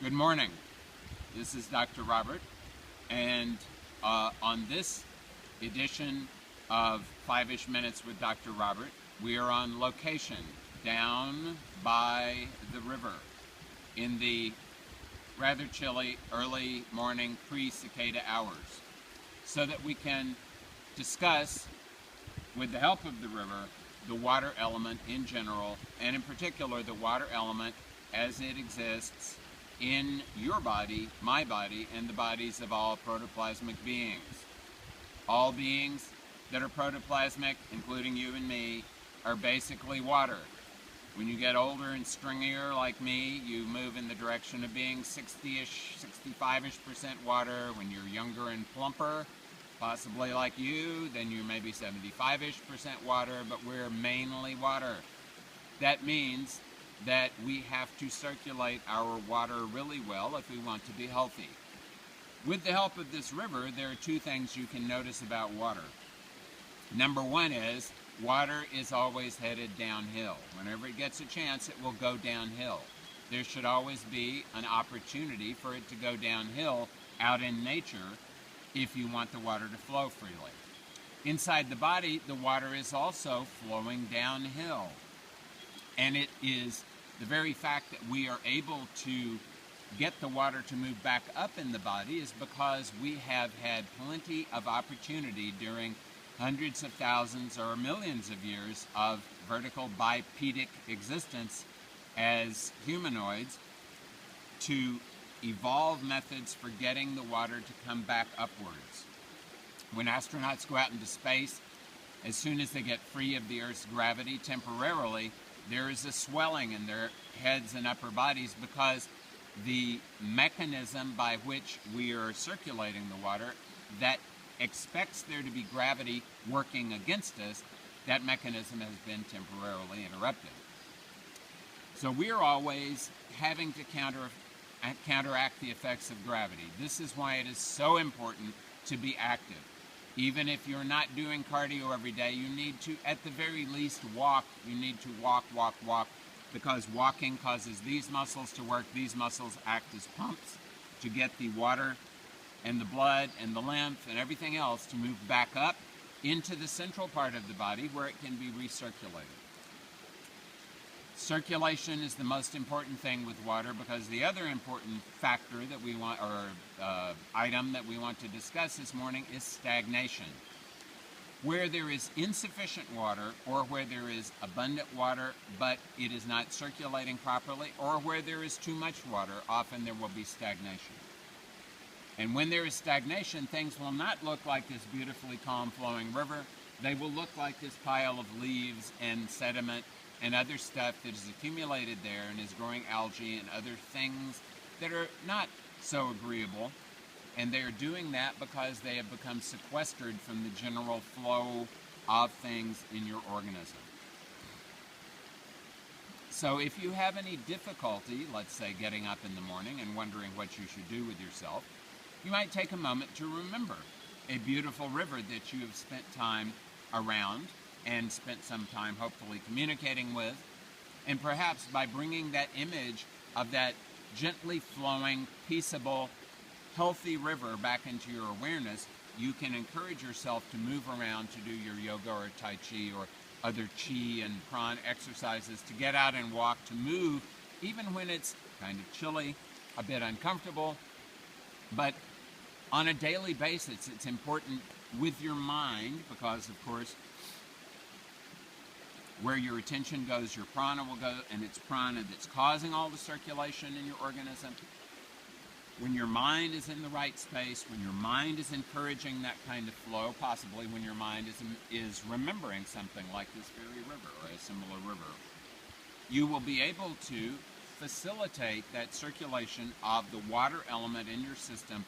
Good morning. This is Dr. Robert, and on this edition of 5-ish Minutes with Dr. Robert, we are on location down by the river in the rather chilly early morning pre-cicada hours so that we can discuss, with the help of the river, the water element in general, and in particular the water element as it exists in your body, my body, and the bodies of all protoplasmic beings. All beings that are protoplasmic, including you and me, are basically water. When you get older and stringier like me, you move in the direction of being 60-ish, 65-ish% water. When you're younger and plumper, possibly like you, then you're maybe 75-ish% water, but we're mainly water. That means that we have to circulate our water really well if we want to be healthy. With the help of this river, there are two things you can notice about water. Number one is, water is always headed downhill. Whenever it gets a chance, it will go downhill. There should always be an opportunity for it to go downhill out in nature if you want the water to flow freely. Inside the body, the water is also flowing downhill. And it is the very fact that we are able to get the water to move back up in the body is because we have had plenty of opportunity during hundreds of thousands or millions of years of vertical bipedic existence as humanoids to evolve methods for getting the water to come back upwards. When astronauts go out into space, as soon as they get free of the Earth's gravity temporarily, there is a swelling in their heads and upper bodies because the mechanism by which we are circulating the water that expects there to be gravity working against us, that mechanism has been temporarily interrupted. So we are always having to counteract the effects of gravity. This is why it is so important to be active. Even if you're not doing cardio every day, you need to, at the very least, walk. You need to walk, because walking causes these muscles to work. These muscles act as pumps to get the water and the blood and the lymph and everything else to move back up into the central part of the body where it can be recirculated. Circulation is the most important thing with water because the other important factor that we want, or item that we want to discuss this morning, is stagnation. Where there is insufficient water, or where there is abundant water but it is not circulating properly, or where there is too much water, often there will be stagnation. And when there is stagnation, things will not look like this beautifully calm flowing river. They will look like this pile of leaves and sediment and other stuff that is accumulated there and is growing algae and other things that are not so agreeable. And they are doing that because they have become sequestered from the general flow of things in your organism. So if you have any difficulty, let's say getting up in the morning and wondering what you should do with yourself, you might take a moment to remember a beautiful river that you have spent time around and spent some time hopefully communicating with, and perhaps by bringing that image of that gently flowing, peaceable, healthy river back into your awareness, you can encourage yourself to move around to do your yoga or Tai Chi or other Chi and Pran exercises, to get out and walk, to move, even when it's kind of chilly, a bit uncomfortable. But on a daily basis, it's important with your mind because, of course, where your attention goes, your prana will go, and it's prana that's causing all the circulation in your organism. When your mind is in the right space, when your mind is encouraging that kind of flow, possibly when your mind is remembering something like this very river or a similar river, you will be able to facilitate that circulation of the water element in your system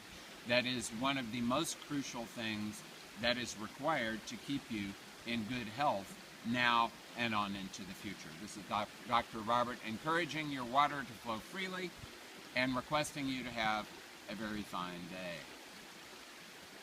that is one of the most crucial things that is required to keep you in good health now and on into the future. This is Dr. Robert encouraging your water to flow freely and requesting you to have a very fine day.